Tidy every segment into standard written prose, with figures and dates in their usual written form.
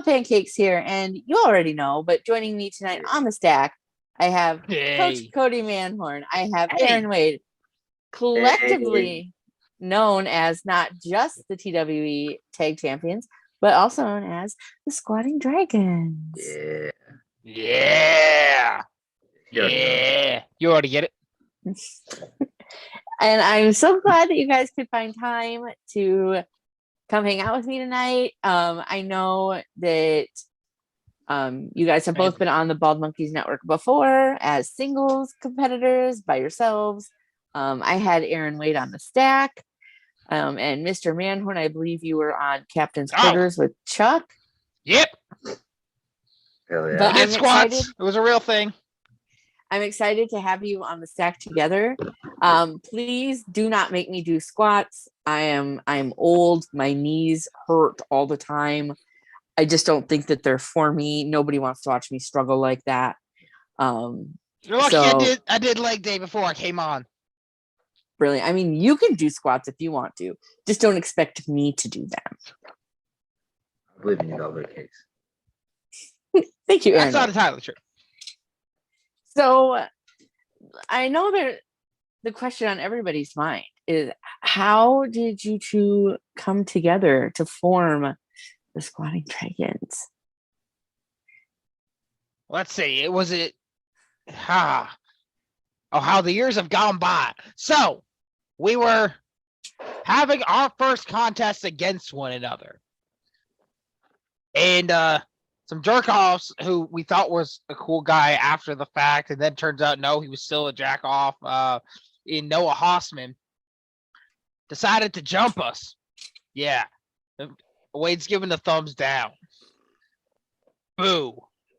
Pancakes here, and you already know, but joining me tonight on the stack, I have Coach Kody Manhorn. I have Erron Wade, collectively known as not just the TWE Tag Champions, but also known as the Squatting Dragons. Yeah. You already get it. And I'm so glad that you guys could find time to come hang out with me tonight. I know that you guys have both been on the Bald Monkeys Network before as singles competitors by yourselves. I had Erron Wade on the stack. And Mr. Manhorn, I believe you were on Captain's Quarters with Chuck. Yep. Hell yeah. But We I'm did squats. excited. It was a real thing. I'm excited to have you on the stack together. Please do not make me do squats. I'm old. My knees hurt all the time. I just don't think that they're for me. Nobody wants to watch me struggle like that. You're lucky I did leg day before I came on. Brilliant. I mean, you can do squats if you want to. Just don't expect me to do them. I believe in you, Velvet Cakes. Thank you, Erron. That's not entirely true. So I know that the question on everybody's mind is, how did you two come together to form the Squatting Dragons? Let's see. How the years have gone by. So we were having our first contest against one another. And some jerk-offs who we thought was a cool guy after the fact, and then turns out, no, he was still a jack-off in Noah Hossman, decided to jump us. Yeah. Wade's giving the thumbs down. Boo.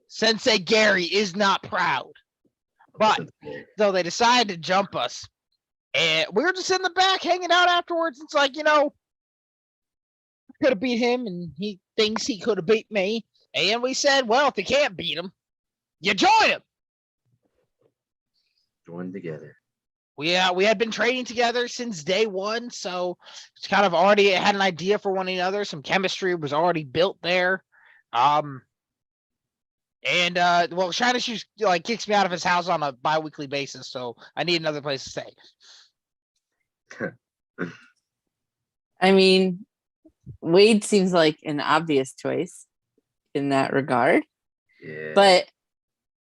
Sensei Gary is not proud. But, so they decided to jump us. And we were just in the back hanging out afterwards. It's like, I could have beat him, and he thinks he could have beat me. And we said, well, if you can't beat him, you join him. Join together. We had been training together since day one, so it's kind of already had an idea for one another. Some chemistry was already built there. Well, China Shoes kicks me out of his house on a bi-weekly basis, so I need another place to stay. I mean, Wade seems like an obvious choice in that regard. Yeah. But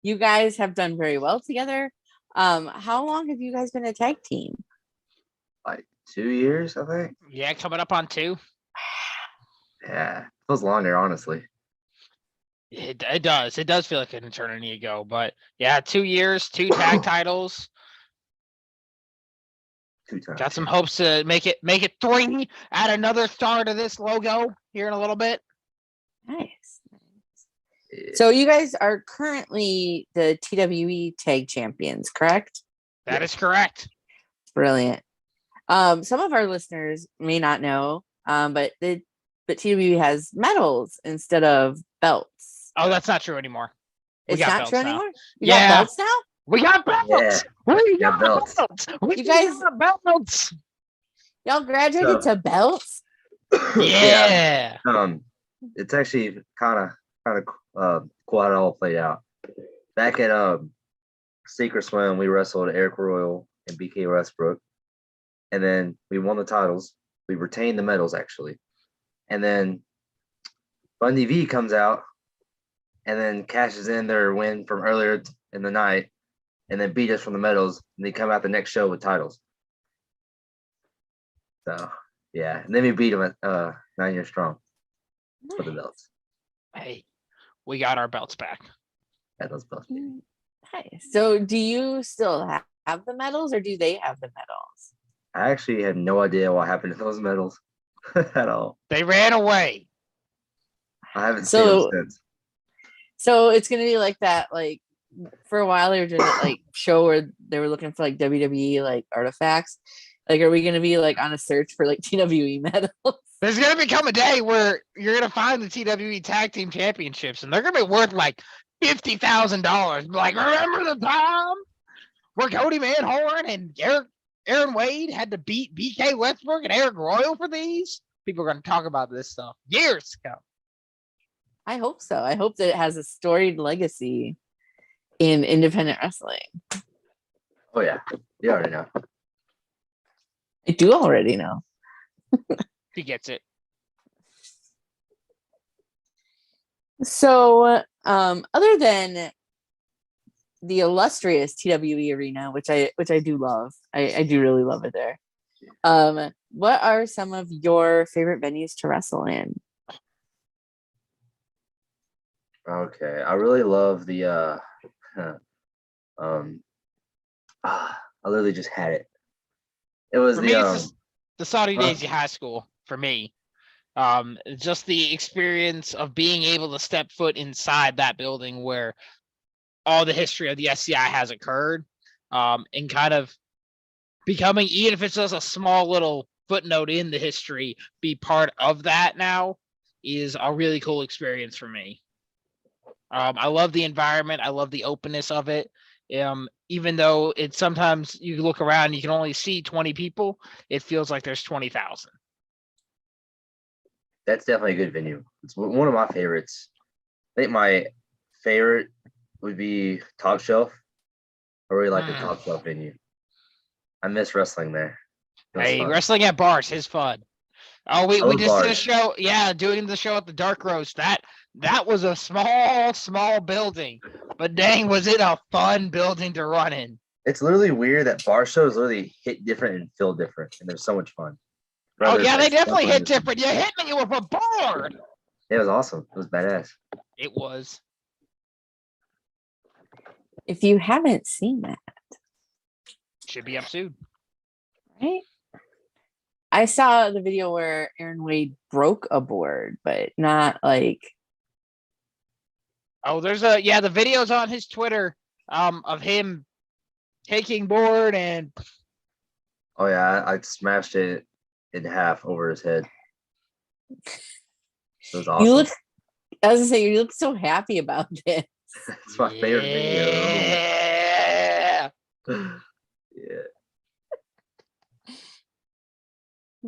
you guys have done very well together. How long have you guys been a tag team? Like 2 years, I think. Yeah, coming up on 2. Yeah, feels longer, honestly. It does. It does feel like an eternity ago, but yeah, 2 years, 2 tag titles. 2 times. Got some hopes to make it 3. Add another star to this logo here in a little bit. Nice. So you guys are currently the TWE Tag Champions, correct? That is correct. Brilliant. Some of our listeners may not know, but TWE has medals instead of belts. Oh, that's not true anymore. It's not true anymore? You got belts now? We got belts. Yeah. We got belts. We You guys got belts. Y'all graduated to belts? Yeah. It's actually kind of cool how it all played out. Back at Secret Swim, we wrestled Eric Royal and BK Westbrook, and then we won the titles. We retained the medals actually, and then Bundy V comes out and then cashes in their win from earlier in the night, and then beat us from the medals, and they come out the next show with titles. So yeah, and then we beat them at 9 Years Strong for the belts. Hey, we got our belts back. Yeah, those belts. Nice. So do you still have the medals, or do they have the medals? I actually had no idea what happened to those medals at all. They ran away. I haven't seen them since. So it's gonna be like that, for a while they were doing that show where they were looking for WWE artifacts. Are we gonna be on a search for TWE medals? There's gonna become a day where you're gonna find the TWE Tag Team Championships, and they're gonna be worth $50,000. Remember the time where Kody Manhorn and Erron Wade had to beat BK Westbrook and Eric Royal for these? People are gonna talk about this stuff years ago. I hope so. I hope that it has a storied legacy in independent wrestling. Oh yeah, you already know. I do already know. He gets it. So, other than the illustrious TWE arena, which I do love, I do really love it there. What are some of your favorite venues to wrestle in? Okay, I really love the I literally just had it. It was For the me, it's the Saudi huh? days of high school. For me, just the experience of being able to step foot inside that building where all the history of the SCI has occurred, and kind of becoming, even if it's just a small little footnote in the history, be part of that now is a really cool experience for me. I love the environment. I love the openness of it. Even though it's sometimes you look around, you can only see 20 people, it feels like there's 20,000. That's definitely a good venue. It's one of my favorites. I think my favorite would be Top Shelf. I really like the Top Shelf venue. I miss wrestling there. Hey, wrestling at bars is fun. Oh, we just bars. did a show. Yeah, doing the show at the Dark Roast. That was a small building, but dang, was it a fun building to run in. It's literally weird that bar shows literally hit different and feel different, and they're so much fun. Oh yeah, they definitely hit different. You hit me with a bar. It was awesome. It was badass. It was. If you haven't seen that, Should be up soon. right? I saw the video where Aaron Wade broke a board, but not like. Oh, there's the videos on his Twitter of him taking board and. Oh yeah, I smashed it in half over his head. It was awesome. You look. I was gonna say you look so happy about this. It's my favorite video. Yeah. Yeah.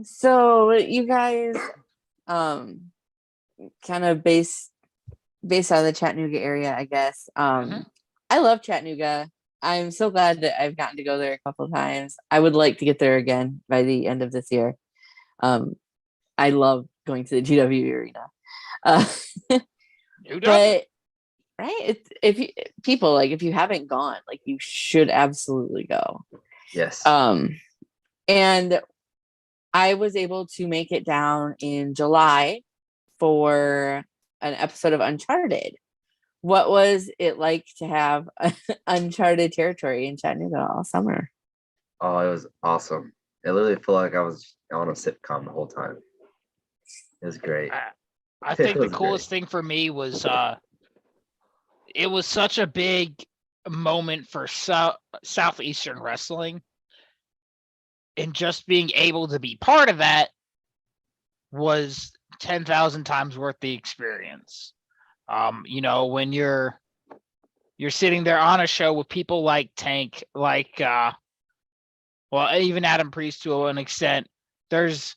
So you guys, kind of based out of the Chattanooga area, I guess. I love Chattanooga. I'm so glad that I've gotten to go there a couple of times. I would like to get there again by the end of this year. I love going to the GW arena. But right, if you haven't gone, like you should absolutely go. Yes. And I was able to make it down in July for an episode of Uncharted. What was it like to have uncharted territory in Chattanooga all summer? Oh, it was awesome. It literally felt like I was on a sitcom the whole time. It was great. I think the coolest thing for me was it was such a big moment for Southeastern wrestling. And just being able to be part of that was 10,000 times worth the experience. When you're sitting there on a show with people like Tank, like even Adam Priest to an extent, there's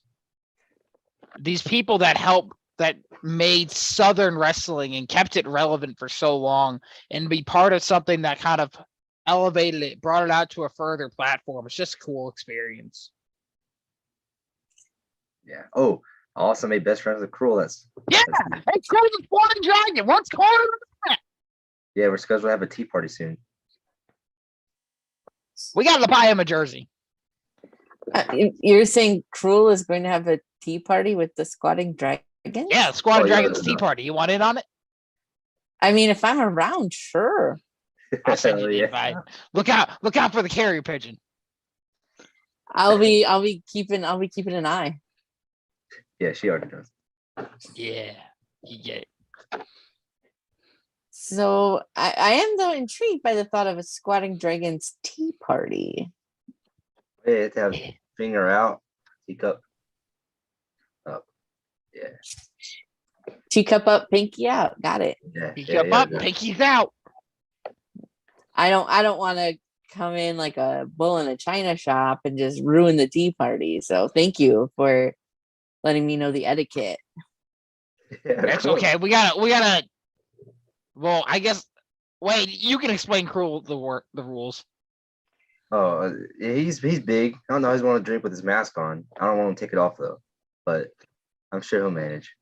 these people that made Southern wrestling and kept it relevant for so long, and be part of something that kind of elevated it, brought it out to a further platform. It's just a cool experience. Yeah. Oh, I also made best friends with Cruel. It's Cruel the Flying Dragon. What's going on? Yeah, we're scheduled to have a tea party soon. We got to buy him a jersey. You're saying Cruel is going to have a tea party with the Squatting Dragons? Yeah, Squatting Dragons tea party. You want in on it? I mean, if I'm around, sure. I'll send you the invite. Look out for the carrier pigeon. I'll be keeping an eye. Yeah, she already does. Yeah, you get it. So I am though intrigued by the thought of a Squatting Dragons tea party. Yeah, you have to have finger out, teacup up. Yeah. Teacup up, pinky out. Got it. Yeah. Teacup up, pinky's out. I don't want to come in like a bull in a china shop and just ruin the tea party. So thank you for letting me know the etiquette. Yeah, That's cool. okay. We gotta. Well, I guess. Wait, you can explain Cruel the rules. Oh, he's big. I don't know. He's want to drink with his mask on. I don't want him to take it off though, but I'm sure he'll manage.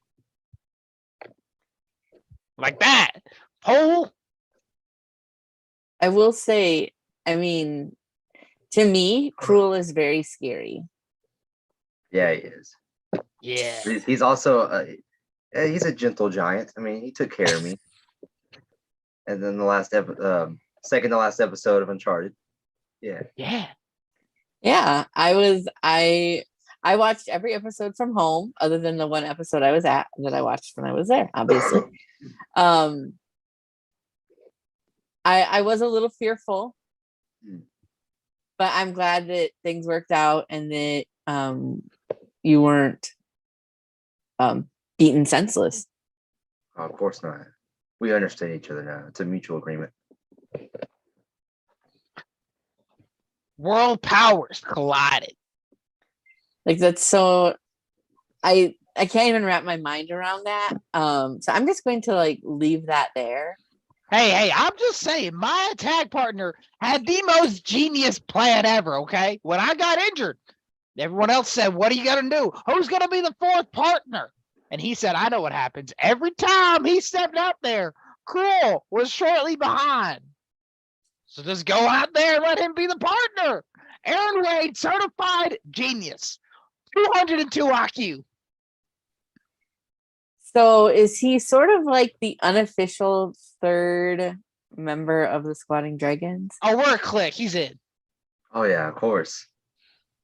Like that. Pole. I will say, I mean, to me, Cruel is very scary. Yeah, he is. Yeah. He's also he's a gentle giant. I mean, he took care of me. And then the second to last episode of Uncharted. Yeah. Yeah. Yeah, I watched every episode from home, other than the one episode I was at that I watched when I was there, obviously. I was a little fearful, but I'm glad that things worked out and that you weren't beaten senseless. Oh, of course not. We understand each other now. It's a mutual agreement. World powers collided. Like that's so I can't even wrap my mind around that. So I'm just going to like leave that there. Hey, I'm just saying, my tag partner had the most genius plan ever, okay? When I got injured, everyone else said, what are you going to do? Who's going to be the fourth partner? And he said, I know what happens. Every time he stepped up there, Cruel was shortly behind. So just go out there and let him be the partner. Erron Wade, certified genius. 202 IQ. So is he sort of like the unofficial third member of the Squatting Dragons? Oh, we're a clique. He's in. Oh yeah, of course.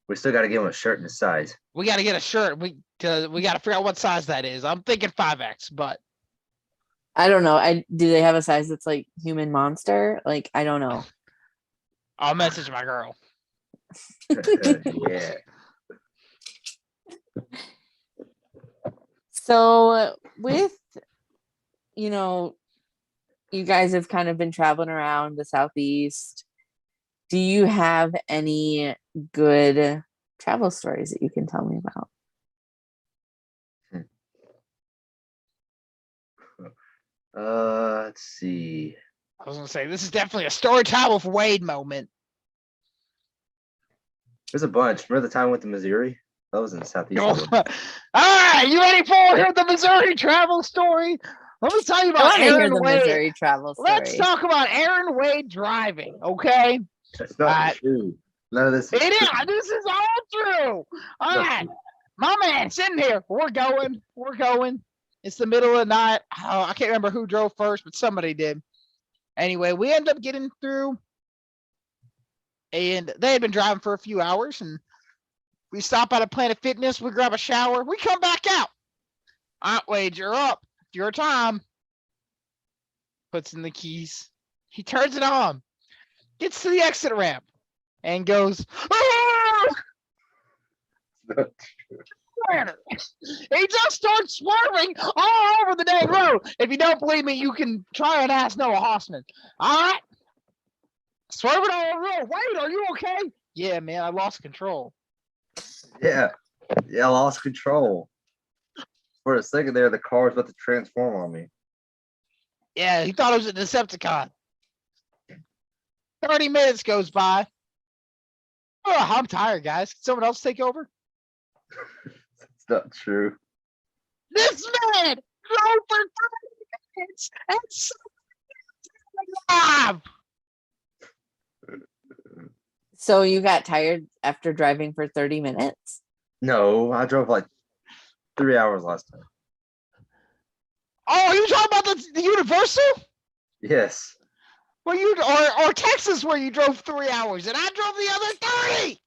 We still got to give him a shirt and a size. We got to get a shirt. We got to figure out what size that is. I'm thinking 5X, but I don't know. Do they have a size that's like human monster? Like I don't know. I'll message my girl. Yeah. So with, you guys have kind of been traveling around the Southeast. Do you have any good travel stories that you can tell me about? Let's see. I was going to say, this is definitely a story time with Wade moment. There's a bunch. Remember the time we went to Missouri? That was in the Southeast. All right, you ready for the Missouri travel story? Let me tell you I about want to hear Erron the Wade. Missouri travel story. Let's talk about Erron Wade driving, okay? That's not true. None of this is It is. true. This is all true. All right. My man, sitting here. We're going. It's the middle of the night. Oh, I can't remember who drove first, but somebody did. Anyway, we end up getting through. And they had been driving for a few hours. And we stop at a Planet Fitness. We grab a shower. We come back out. All right, Wade, you're up. It's your time. Puts in the keys. He turns it on. Gets to the exit ramp. And goes, "Ah!" He just starts swerving all over the dang road. If you don't believe me, you can try and ask Noah Hossman. All right? Swerving all over the road. Wait, are you okay? Yeah, man, I lost control. Yeah. Yeah, I lost control. For a second there, the car was about to transform on me. Yeah, he thought it was a Decepticon. 30 minutes goes by. Oh, I'm tired, guys. Can someone else take over? It's not true. This man drove for 30 minutes and alive. So you got tired after driving for 30 minutes? No, I drove like 3 hours last time. Oh, you talking about the Universal? Yes. Well, or Texas, where you drove 3 hours, and I drove the other 30.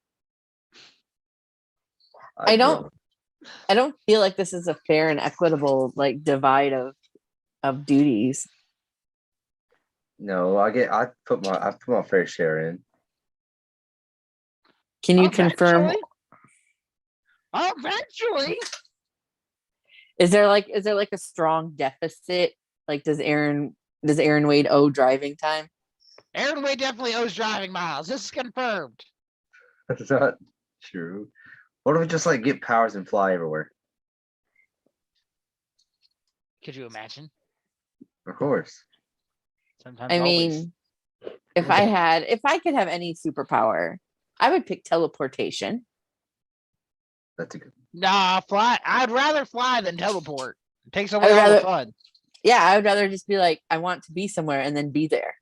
I don't feel like this is a fair and equitable like divide of duties. No, I put my fair share in. Can you confirm? Eventually. Is there like a strong deficit? Like does Erron Wade owe driving time? Erron Wade definitely owes driving miles. This is confirmed. That's not true. What if we just like get powers and fly everywhere? Could you imagine? Of course. Sometimes I always. mean, if I could have any superpower, I would pick teleportation. That's a good. Nah, fly. I'd rather fly than teleport. It takes would away all the rather- fun. Yeah, I would rather just be like, I want to be somewhere and then be there.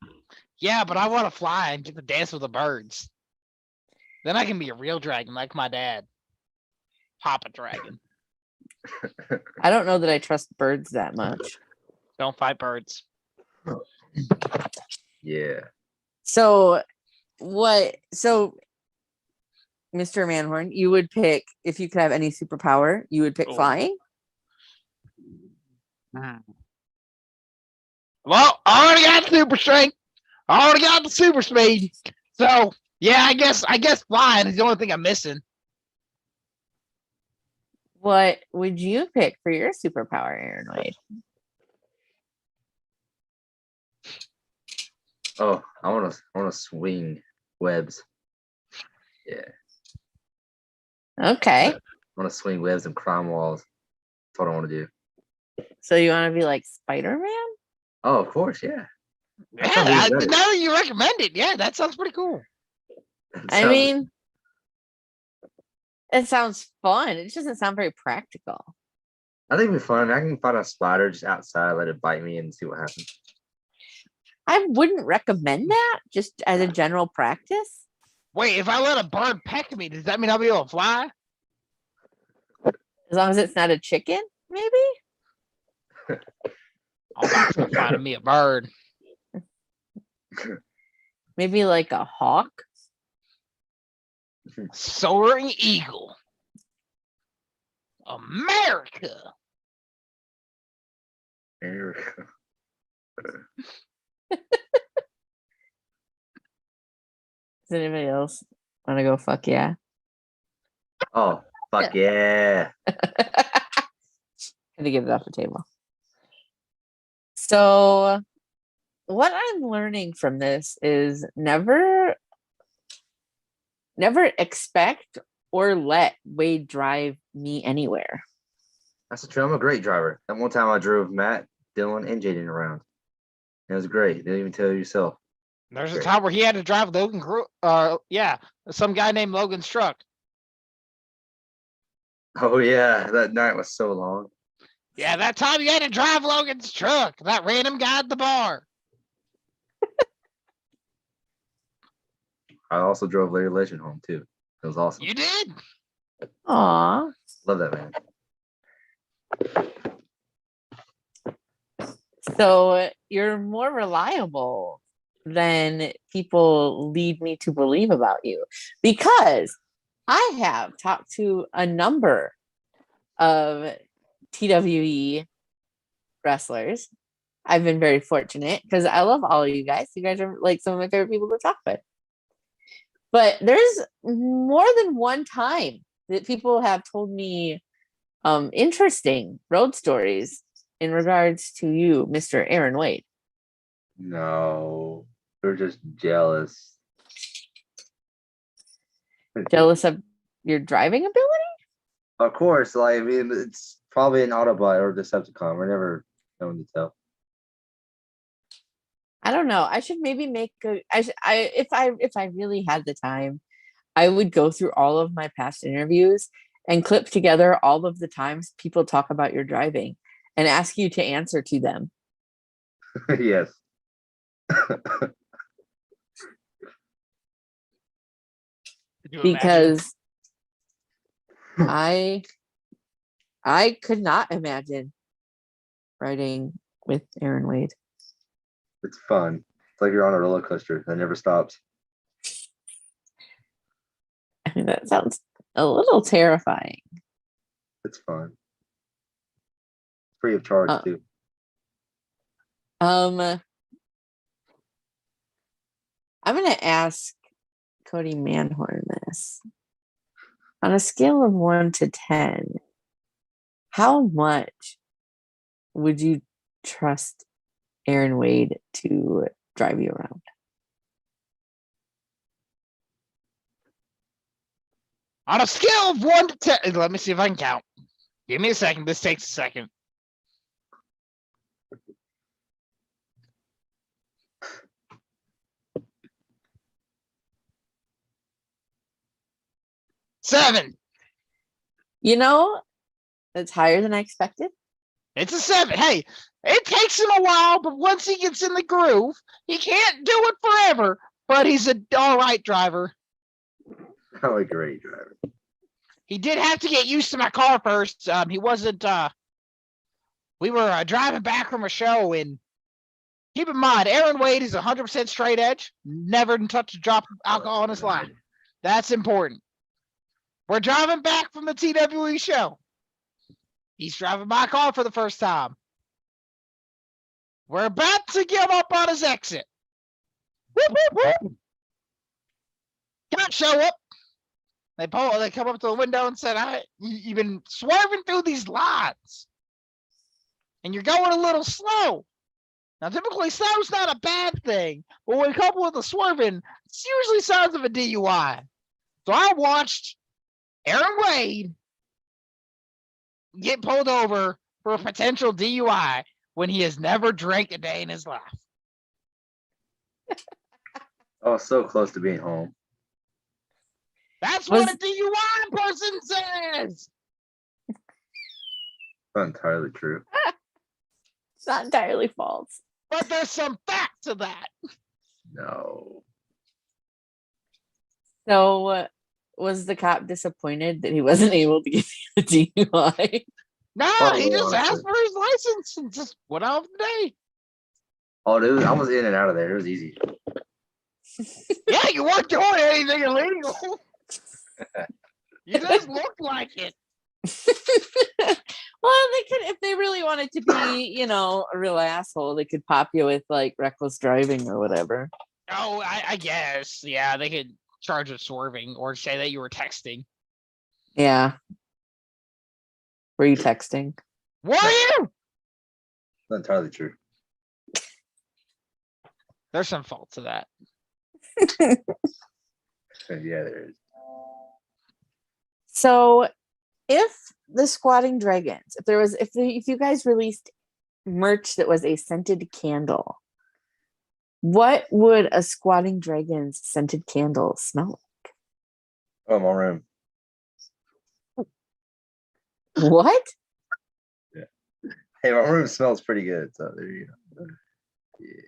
Yeah, but I want to fly and get to dance with the birds. Then I can be a real dragon like my dad. Papa Dragon. I don't know that I trust birds that much. Don't fight birds. Yeah. So Mr. Manhorn, you would pick, if you could have any superpower, you would pick Oh. flying? Well, I already got super strength. I already got the super speed. So yeah, I guess flying is the only thing I'm missing. What would you pick for your superpower, Aaron Wade? Oh, I wanna swing webs. Yeah. Okay. I wanna swing webs and climb walls. That's what I want to do. So you want to be like Spider-Man? Oh, of course, yeah. Yeah, sounds even better. now that you recommend it, yeah, that sounds pretty cool. I mean, it sounds fun. It just doesn't sound very practical. I think it'd be fun. I can find a spider just outside, let it bite me, and see what happens. I wouldn't recommend that just as a general practice. Wait, if I let a bird peck me, does that mean I'll be able to fly? As long as it's not a chicken, maybe? I'm about to find me a bird. Maybe like a hawk? Soaring eagle. America. There we go. Does anybody else want to go fuck yeah? Oh, fuck yeah. Had to get it off the table. So what I'm learning from this is never expect or let Wade drive me anywhere. That's the truth. I'm a great driver. That one time I drove Matt, Dylan, and Jaden around. It was great. Didn't even tell you yourself. There's a Great. time where he had to drive Logan. Some guy named Logan's truck. Oh yeah, that night was so long. Yeah, that time you had to drive Logan's truck. That random guy at the bar. I also drove Larry Legend home too. It was awesome. You did? Aw. Love that man. So you're more reliable than people lead me to believe about you, because I have talked to a number of TWE wrestlers. I've been very fortunate because I love all of you guys. You guys are like some of my favorite people to talk with. But there's more than one time that people have told me interesting road stories in regards to you, Mr. Aaron Wade. No, they're just jealous. Jealous of your driving ability? Of course, like I mean, it's probably an Autobot or Decepticon. We're never known to tell. I don't know. I should maybe make if I really had the time, I would go through all of my past interviews and clip together all of the times people talk about your driving and ask you to answer to them. Yes. Could you imagine? Because I could not imagine riding with Aaron Wade. It's fun. It's like you're on a roller coaster that never stops. I mean, that sounds a little terrifying. It's fun. Free of charge too. I'm gonna ask Kody Manhorn this. On a scale of 1 to 10, how much would you trust Aaron Wade to drive you around? On a scale of 1 to 10, let me see if I can count. Give me a second. This takes a second. 7. You know, that's higher than I expected. It's a 7. Hey, it takes him a while, but once he gets in the groove, he can't do it forever, but he's a all right driver. Oh, a great driver. He did have to get used to my car first. He wasn't, we were driving back from a show, and keep in mind, Aaron Wade is 100% straight edge, never touched a drop of alcohol in his life. That's important. We're driving back from the TWE show. He's driving my car for the first time. We're about to give up on his exit. Whoop, whoop, whoop. Can't show up. They come up to the window and said, you've been swerving through these lines. And you're going a little slow. Now, typically, slow's not a bad thing. But when coupled with the swerving, it's usually signs of a DUI. So I watched Aaron Wade get pulled over for a potential DUI when he has never drank a day in his life. Oh, so close to being home. That's what a DUI person says. Not entirely true. It's not entirely false. But there's some fact to that. No. So, was the cop disappointed that he wasn't able to give you a DUI? No, Oh, he just honestly. asked for his license and just went off the day. Oh, dude, I was in and out of there. It was easy. Yeah, you weren't doing anything illegal. You just looked like it. Well, they could, if they really wanted to be, a real asshole, they could pop you with like reckless driving or whatever. Oh, I guess. Yeah, they could charge with swerving or say that you were texting. Yeah. Were you texting? Were you? Not entirely true. There's some fault to that. Yeah, there is. So, if the Squatting Dragons, if you guys released merch that was a scented candle, what would a Squatting Dragons scented candle smell Oh, my room. like? What? Hey, my room smells pretty good. So there you go. Yeah.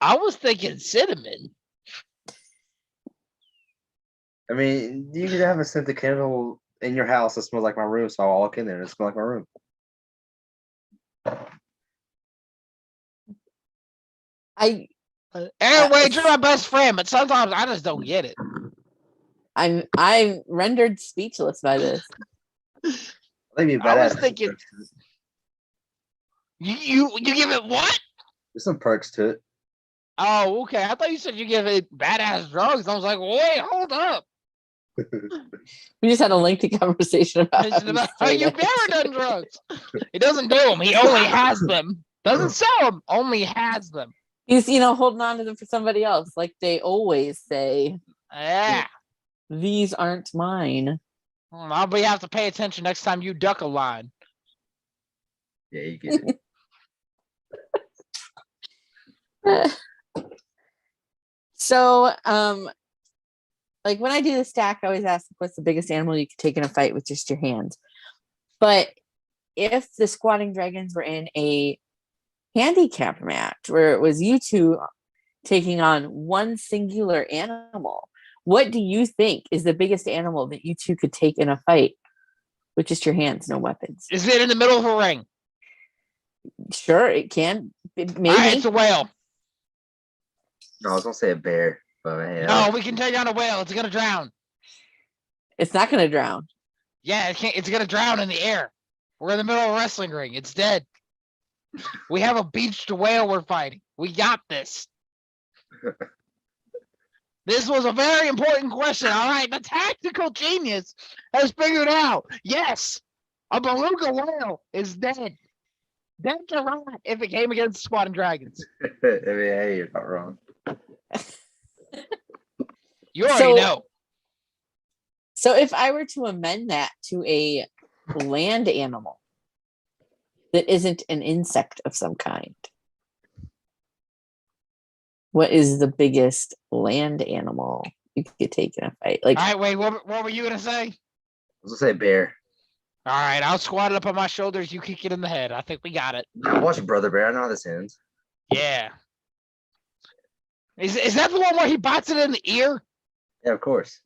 I was thinking cinnamon. I mean, you could have a scented candle in your house that smells like my room, so I'll walk in there and it smells like my room. Aaron Wade, you're my best friend, but sometimes I just don't get it. I'm rendered speechless by this. Maybe I was badass. thinking- You give it what? There's some perks to it. Oh, okay. I thought you said you give it badass drugs. I was like, wait, hold up. We just had a lengthy conversation about How you've never done drugs. He doesn't do them. He only has them. Doesn't sell them. Only has them. He's holding on to them for somebody else, like they always say. Yeah. These aren't mine. I'll be have to pay attention next time you duck a line. Yeah, you get it. So, like when I do the stack, I always ask what's the biggest animal you could take in a fight with just your hands. But if the Squatting Dragons were in a handicap match where it was you two taking on one singular animal, what do you think is the biggest animal that you two could take in a fight with just your hands, no weapons? Is it in the middle of a ring? Sure, it can. Maybe. All right, it's a whale. No, I was gonna say a bear, but man, No, we can take on a whale. It's gonna drown. It's not going to drown. Yeah, it can't. It's gonna drown in the air. We're in the middle of a wrestling ring. It's dead. We have a beached whale we're fighting. We got this. This was a very important question. All right, the tactical genius has figured out. Yes, a beluga whale is dead. Dead to rot if it came against Squatting Dragons. I mean, hey, you're not wrong. You already know. So if I were to amend that to a land animal that isn't an insect of some kind, what is the biggest land animal you could take in a fight. Like, All right, wait, what were you gonna say? I was gonna say bear. All right, I'll squat it up on my shoulders. You kick it in the head. I think we got it. I watched Brother Bear. I know how this ends. Yeah. Is that the one where he bites it in the ear? Yeah, of course.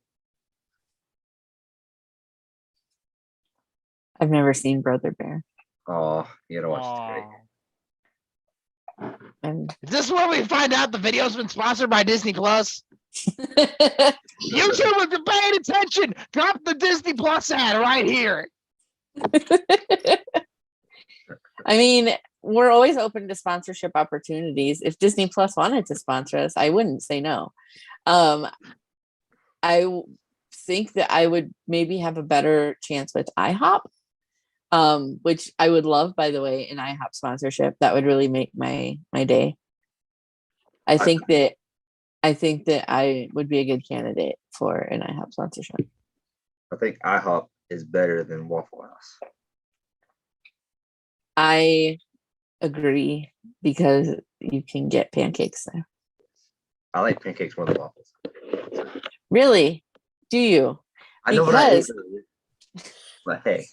I've never seen Brother Bear. Oh, you gotta watch it. It's great. And Is this where we find out the video's been sponsored by Disney Plus? YouTube, if you're paying attention, drop the Disney Plus ad right here. I mean, we're always open to sponsorship opportunities. If Disney Plus wanted to sponsor us, I wouldn't say no. I think that I would maybe have a better chance with IHOP, which I would love, by the way, an IHOP sponsorship. That would really make my day. I think that I would be a good candidate for an IHOP sponsorship. I think IHOP is better than Waffle House. I agree because you can get pancakes there. I like pancakes more than waffles. Really? Do you? I know what I ate, Because- but hey,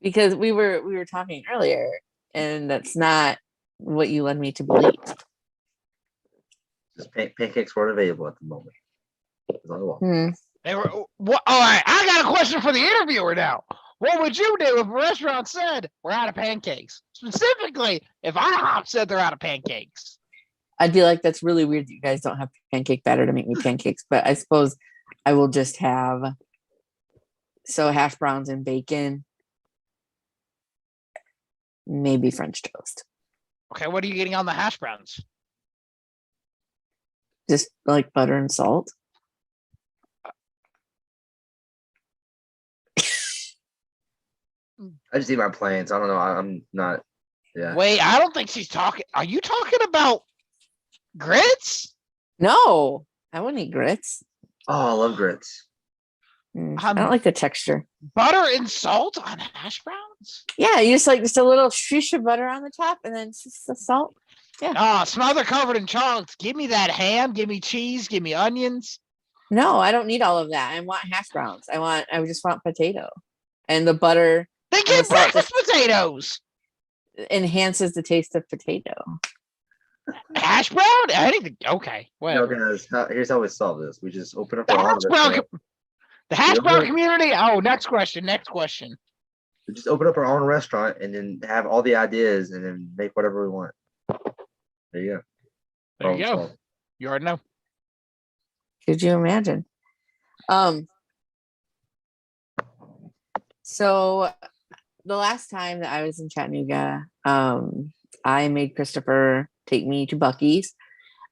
Because we were talking earlier, and that's not what you led me to believe. just pancakes weren't available at the moment. That's all I want. Hmm. They were what? All right, I got a question for the interviewer now. What would you do if a restaurant said we're out of pancakes? Specifically, if IHOP said they're out of pancakes. I'd be like, that's really weird that you guys don't have pancake batter to make me pancakes, but I suppose I will just have hash browns and bacon, maybe French toast, Okay, what are you getting on the hash browns? just like butter and salt. I just eat my planes. I don't know. I'm not. Yeah. Wait, I don't think she's talking. Are you talking about grits? No, I wouldn't eat grits. Oh, I love grits. I don't like the texture. Butter and salt on hash browns? Yeah, you just like just a little swish of butter on the top, and then just the salt. Oh, smother covered in chunks. Give me that ham. Give me cheese. Give me onions. No, I don't need all of that. I want hash browns. I just want potato, and the butter They And get the salt breakfast potatoes. enhances the taste of potato. Hash brown? Anything? Okay, No, whatever. guys, here's how we solve this. We just open up The our own hash brown, restaurant. the hash Yeah. brown community. Oh, next question. Next question. We just open up our own restaurant and then have all the ideas and then make whatever we want. There you go. There you Problem go. solved. You already know. Could you imagine? So the last time that I was in Chattanooga, I made Christopher take me to Buc-ee's.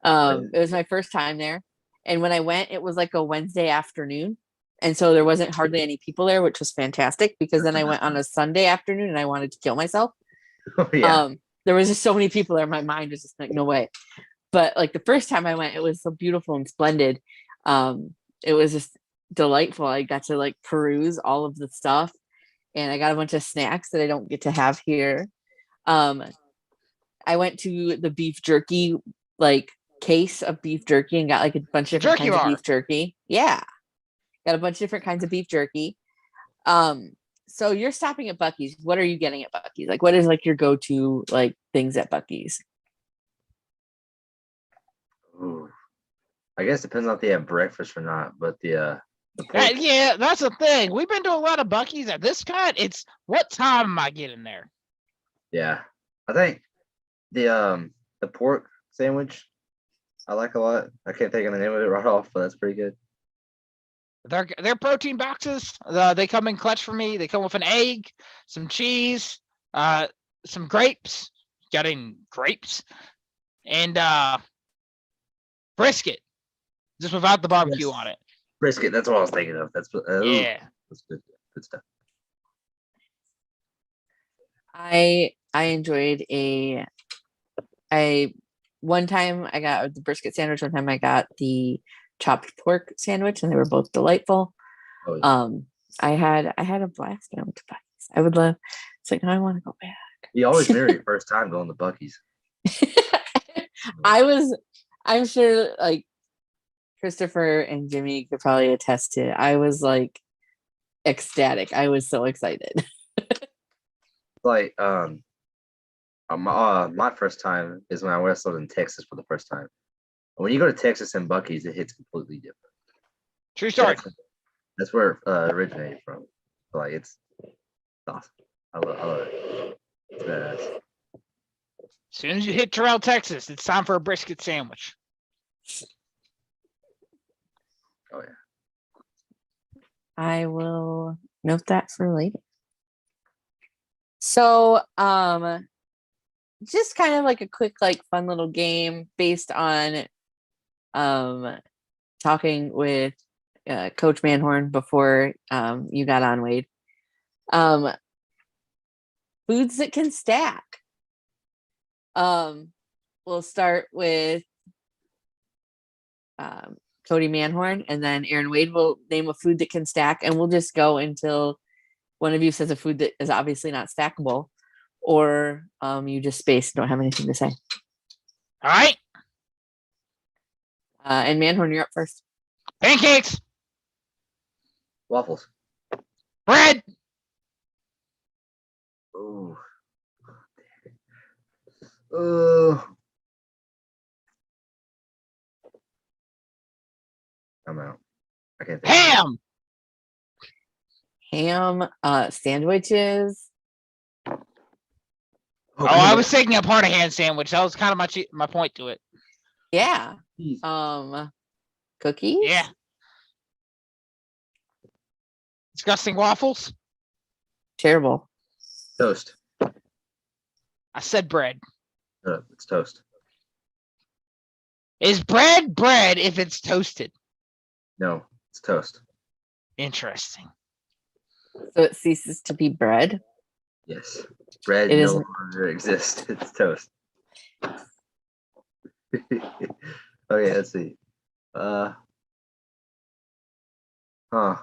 It was my first time there. And when I went, it was like a Wednesday afternoon. And so there wasn't hardly any people there, which was fantastic because then I went on a Sunday afternoon and I wanted to kill myself. Yeah. There was just so many people there. My mind was just like, no way. But like the first time I went, it was so beautiful and splendid. It was just delightful. I got to like peruse all of the stuff and I got a bunch of snacks that I don't get to have here. I went to the beef jerky, like case of beef jerky and got like a bunch of different Jerky kinds bar. of beef jerky. Yeah. Got a bunch of different kinds of beef jerky. So you're stopping at Buc-ee's. What are you getting at Buc-ee's? Like, what is like your go-to like things at Buc-ee's? Ooh. I guess it depends on if they have breakfast or not, but the pork, Yeah, that's the thing. We've been to a lot of Buc-ee's at this kind. It's what time am I getting there? yeah. I think the pork sandwich I like a lot. I can't think of the name of it right off, but that's pretty good. Their protein boxes. They come in clutch for me. They come with an egg, some cheese, some grapes. Got in grapes, and brisket, just without the barbecue Yes. on it. Brisket, that's what I was thinking of. That's Yeah. that's good stuff. I enjoyed one time I got the brisket sandwich, one time I got the chopped pork sandwich, and they were both delightful. Oh, yeah. I had a blast when I went to Buc-ee's. I would love, it's like, now I want to go back. You always remember your first time going to Buc-ee's. I'm sure like Christopher and Jimmy could probably attest to it. I was like ecstatic. I was so excited. Like my first time is when I wrestled in Texas for the first time. When you go to Texas and Bucky's, it hits completely different. True story. That's where it originated from. Like it's awesome. I love it. It's badass. As soon as you hit Terrell, Texas, it's time for a brisket sandwich. Oh yeah. I will note that for later. So, just kind of like a quick, like fun little game based on talking with Coach Manhorn before you got on, Wade. Foods that can stack. We'll start with Kody Manhorn, and then Aaron Wade will name a food that can stack, and we'll just go until one of you says a food that is obviously not stackable, or you just space, don't have anything to say. All right. And Manhorn, you're up first. Pancakes. Waffles. Bread. Ooh. I'm out. I can't think. Ham. Ham, sandwiches. Oh, I was taking a part of ham sandwich. That was kind of my point to it. Yeah. Cookies. Yeah. Disgusting waffles. Terrible. Toast. I said bread. It's toast. Is bread bread if it's toasted? No, it's toast. Interesting. So it ceases to be bread. Yes. Bread It no isn't- longer exists. It's toast. Okay, let's see. Huh. I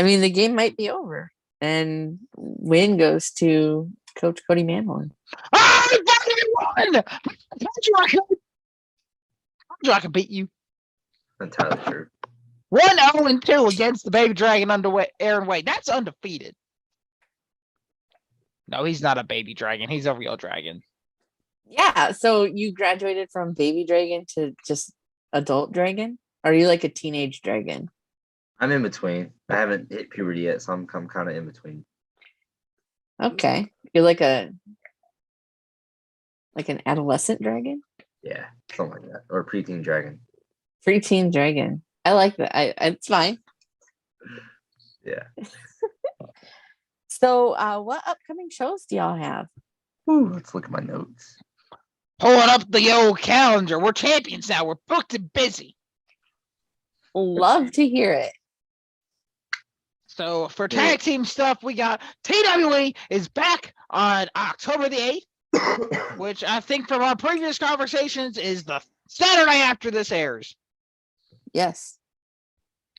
mean, the game might be over, and win goes to Coach Kody Manhorn. Ah, I fucking won! I told you I could beat you. Entirely true. 1-0-2 against the Baby Dragon under Aaron Wade. That's undefeated. No, he's not a baby dragon. He's a real dragon. Yeah. So you graduated from baby dragon to just adult dragon? Are you like a teenage dragon? I'm in between. I haven't hit puberty yet, so I'm kind of in between. Okay. You're like an adolescent dragon? Yeah, something like that. Or preteen dragon. Preteen dragon. I like that. It's fine. Yeah. So what upcoming shows do y'all have? Ooh, let's look at my notes. Pulling up the old calendar. We're champions now. We're booked and busy. Love to hear it. So for tag team stuff, we got TWE is back on October the 8th, which I think from our previous conversations is the Saturday after this airs. Yes.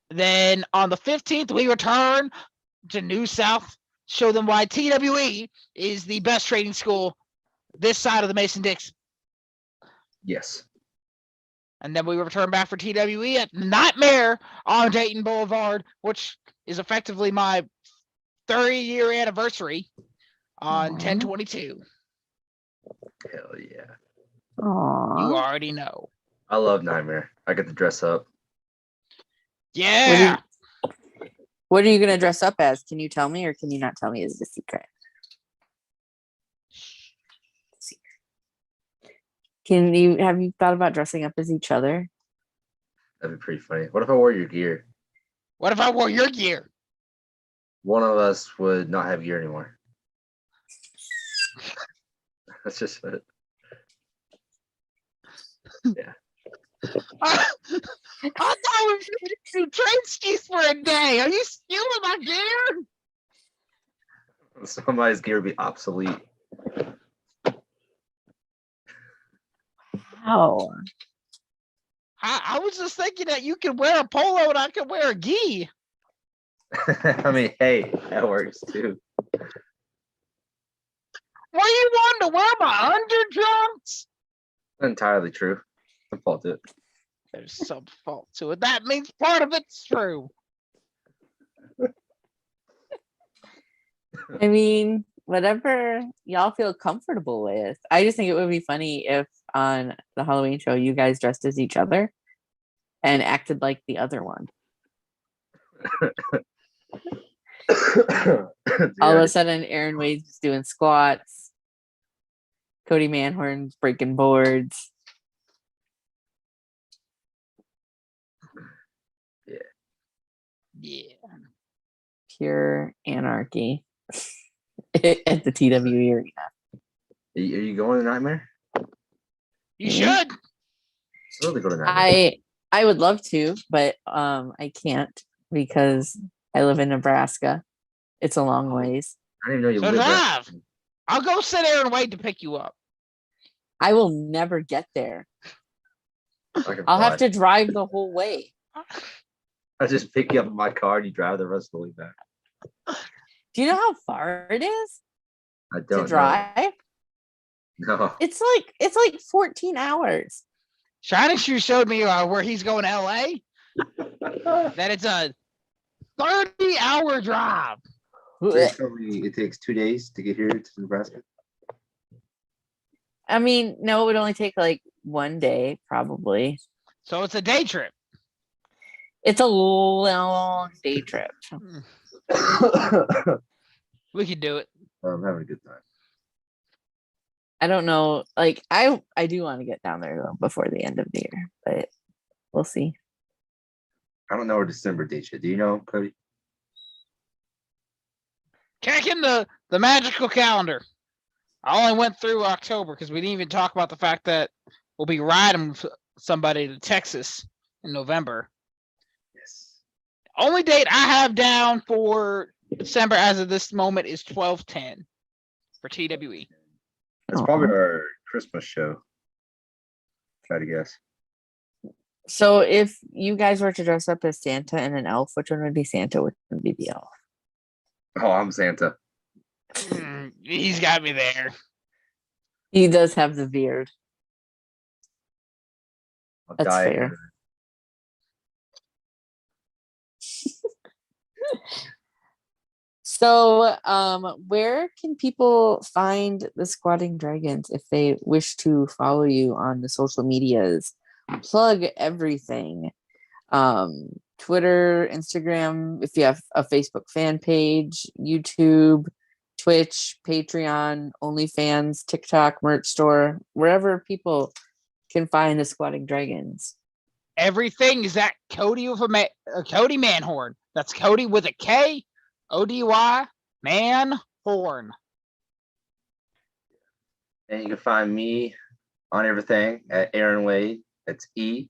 Then on the 15th, we return to New South, show them why TWE is the best trading school this side of the Mason-Dixon. Yes. And then we return back for TWE at Nightmare on Dayton Boulevard, which is effectively my 30-year anniversary on 10/22. Hell yeah. Aww. You already know. I love Nightmare. I get to dress up. Yeah. What are you gonna dress up as? Can you tell me, or can you not tell me? Is it a secret? Have you thought about dressing up as each other? That'd be pretty funny. What if I wore your gear? What if I wore your gear? One of us would not have gear anymore. That's just it. Yeah. I thought we were trade skis for a day. Are you stealing my gear? Somebody's gear would be obsolete. Wow. I was just thinking that you could wear a polo and I could wear a gi. I mean, hey, that works too. Were you wanting to wear my underjumps? Entirely true. I fault it. There's some fault to it. That means part of it's true. I mean, whatever y'all feel comfortable with. I just think it would be funny if on the Halloween show you guys dressed as each other and acted like the other one. All of a sudden, Aaron Wade's doing squats. Kody Manhorn's breaking boards. Yeah. Pure anarchy at the TWE arena. Are you going to Nightmare? You Mhm. should. I'd love to go to Nightmare. I would love to, but I can't because I live in Nebraska. It's a long ways. I didn't even know you So lived there. drive. I'll go send Aaron Wade to pick you up. I will never get there. I can I'll have fly. to drive the whole way. I just pick you up in my car and you drive the rest of the way back. Do you know how far it is I to don't drive? know. It's like 14 hours. Shining Shoe showed me where he's going to LA. No. That it's a 30-hour drive. It takes 2 days to get here to Nebraska. I mean, no, it would only take like 1 day, probably. So it's a day trip. It's a long day trip. We could do it. I'm having a good time. I don't know. Like, I do want to get down there though before the end of the year, but we'll see. I don't know our December date yet. Do you know, Kody? Check in the magical calendar. I only went through October because we didn't even talk about the fact that we'll be riding somebody to Texas in November. Yes. Only date I have down for December as of this moment is 12/10 for TWE. It's probably our Christmas show. Try to guess. So if you guys were to dress up as Santa and an elf, which one would be Santa? Which one would be the elf? Oh, I'm Santa. He's got me there. He does have the beard. I'll That's die fair. So, where can people find the Squatting Dragons if they wish to follow you on the social medias? Plug everything. Twitter, Instagram, if you have a Facebook fan page, YouTube, Twitch, Patreon, OnlyFans, TikTok, merch store, wherever people can find the Squatting Dragons. Everything is at Kody with Kody Manhorn. That's Kody with a K, ODY, Manhorn. And you can find me on everything at Aaron Wade. That's ERRON.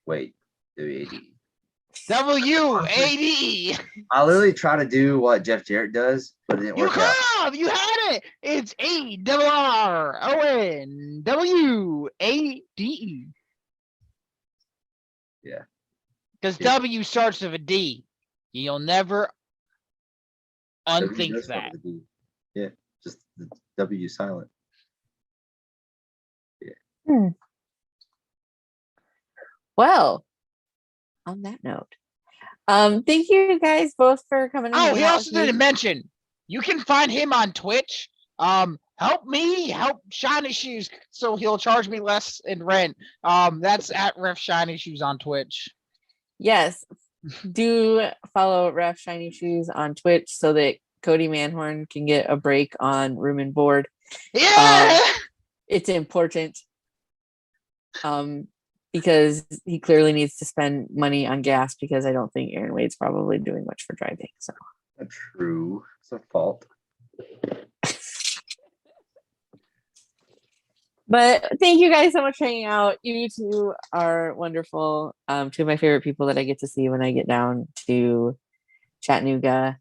Wait, WAD. WAD. I literally try to do what Jeff Jarrett does, but it didn't You work out. have. You had it. It's ARRONWADE. Yeah. Because Yeah. W starts with a D. You'll never W unthink does start that. with a D. Yeah, just the W silent. Well, on that note, thank you guys both for coming. Oh, he also didn't mention you can find him on Twitch. Help me help Shiny Shoes so he'll charge me less in rent. That's at Ref Shiny Shoes on Twitch. Yes, do follow Ref Shiny Shoes on Twitch so that Kody Manhorn can get a break on room and board. Yeah. It's important. Because he clearly needs to spend money on gas because I don't think Aaron Wade's probably doing much for driving. So True. It's a fault. But thank you guys so much for hanging out. You two are wonderful. Two of my favorite people that I get to see when I get down to Chattanooga.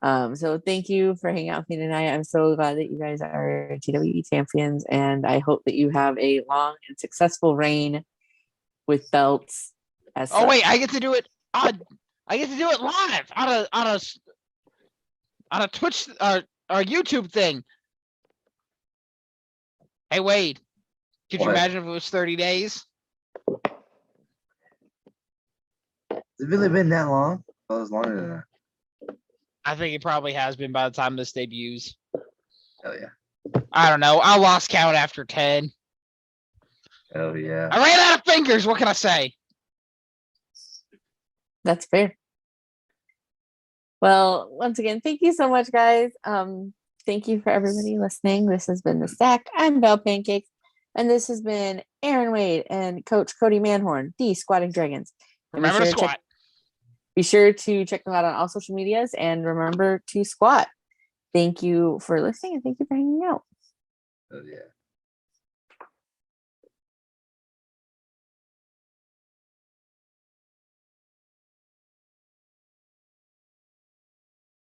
So thank you for hanging out with me tonight. I'm so glad that you guys are TWE champions, and I hope that you have a long and successful reign with belts. Oh wait, I get to do it. I get to do it live on a Twitch or YouTube thing. Hey Wade, Could you What? imagine if it was 30 days? Has it really been that long? Oh, it was longer than that. I think it probably has been by the time this debuts. Oh yeah. I don't know. I lost count after 10. Oh yeah. I ran out of fingers. What can I say? That's fair. Well, once again, thank you so much, guys. Thank you for everybody listening. This has been The Stack. I'm Belle Pancakes, and this has been Erron Wade and Coach Kody Manhorn, the Squatting Dragons. And Remember to squat. be sure to check them out on all social medias, and remember to squat. Thank you for listening, and thank you for hanging out. Oh yeah.